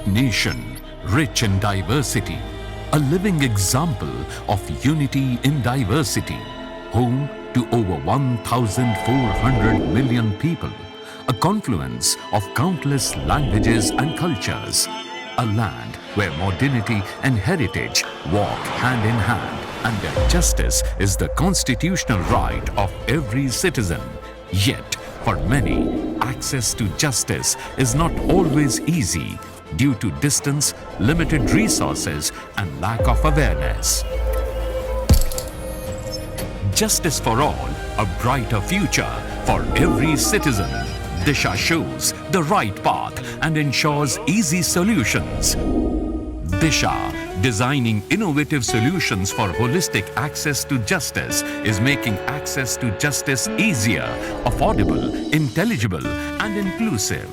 great nation, rich in diversity, a living example of unity in diversity, home to over 1,400 million people, a confluence of countless languages and cultures, a land where modernity and heritage walk hand in hand, and where justice is the constitutional right of every citizen. Yet, for many, access to justice is not always easy due to distance, limited resources, and lack of awareness. Justice for all, a brighter future for every citizen. Disha shows the right path and ensures easy solutions. Disha, designing innovative solutions for holistic access to justice, is making access to justice easier, affordable, intelligible, and inclusive.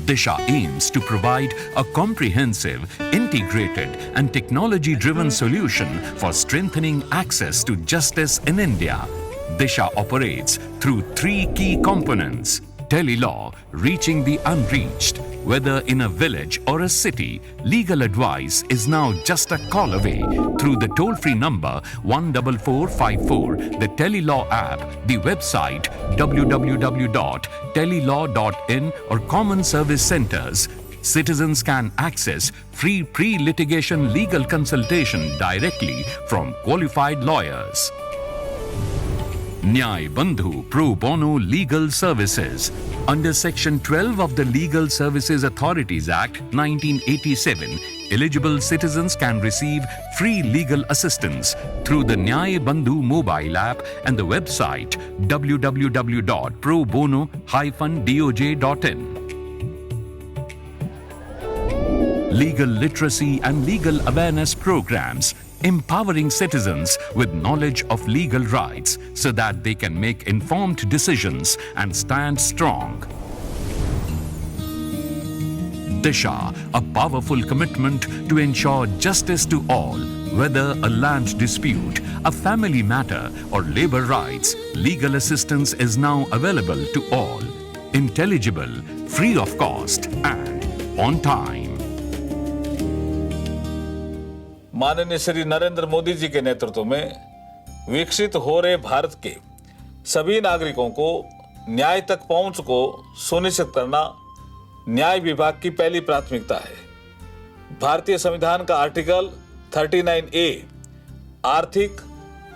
Disha aims to provide a comprehensive, integrated, and technology-driven solution for strengthening access to justice in India. Disha operates through three key components: Tele-law, reaching the unreached. Whether in a village or a city, legal advice is now just a call away through the toll-free number 14454, the Tele-law app, the website www.telelaw.in, or common service centers. Citizens can access free pre-litigation legal consultation directly from qualified lawyers. Nyay Bandhu Pro Bono Legal Services. Under Section 12 of the Legal Services Authorities Act 1987, eligible citizens can receive free legal assistance through the Nyay Bandhu mobile app and the website www.probono-doj.in. Legal literacy and legal awareness programs, empowering citizens with knowledge of legal rights so that they can make informed decisions and stand strong. Disha, a powerful commitment to ensure justice to all, whether a land dispute, a family matter, or labor rights. Legal assistance is now available to all, intelligible, free of cost, and on time. माननीय श्री नरेंद्र मोदी जी के नेतृत्व में विकसित हो रहे भारत के सभी नागरिकों को न्याय तक पहुंच को सुनिश्चित करना न्याय विभाग की पहली प्राथमिकता है। भारतीय संविधान का आर्टिकल 39A आर्थिक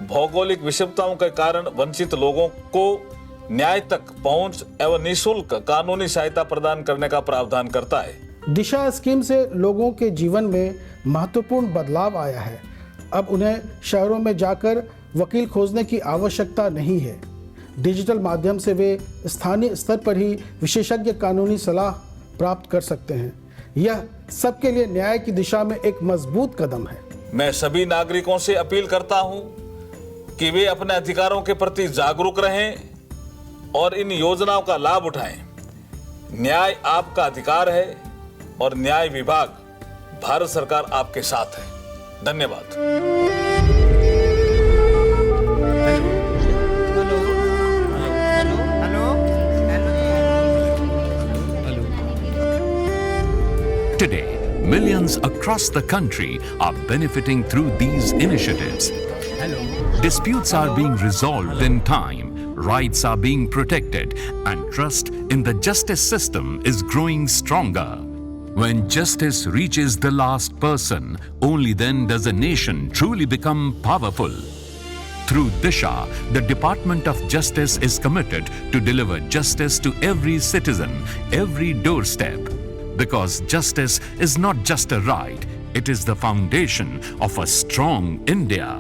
भौगोलिक विषमताओं के कारण वंचित लोगों को न्याय तक पहुंच एवं निःशुल्क कानूनी सहायता प्रदान करने का प्रावधान करता है। दिशा स्कीम से लोगों के जीवन में महत्वपूर्ण बदलाव आया है। अब उन्हें शहरों में जाकर वकील खोजने की आवश्यकता नहीं है। डिजिटल माध्यम से वे स्थानीय स्तर पर ही विशेषज्ञ कानूनी सलाह प्राप्त कर सकते हैं। यह सबके लिए न्याय की दिशा में एक मजबूत कदम है। मैं सभी नागरिकों से अपील करता हूं कि वे अपने अधिकारों के प्रति जागरूक रहें और इन योजनाओं का लाभ उठाएं। न्याय आपका अधिकार है और न्याय विभाग, भारत सरकार आपके साथ है। धन्यवाद। Today, millions across the country are benefiting through these initiatives. Disputes are being resolved in time, rights are being protected, and trust in the justice system is growing stronger. When justice reaches the last person, only then does a nation truly become powerful. Through Disha, the Department of Justice is committed to deliver justice to every citizen, every doorstep. Because justice is not just a right, it is the foundation of a strong India.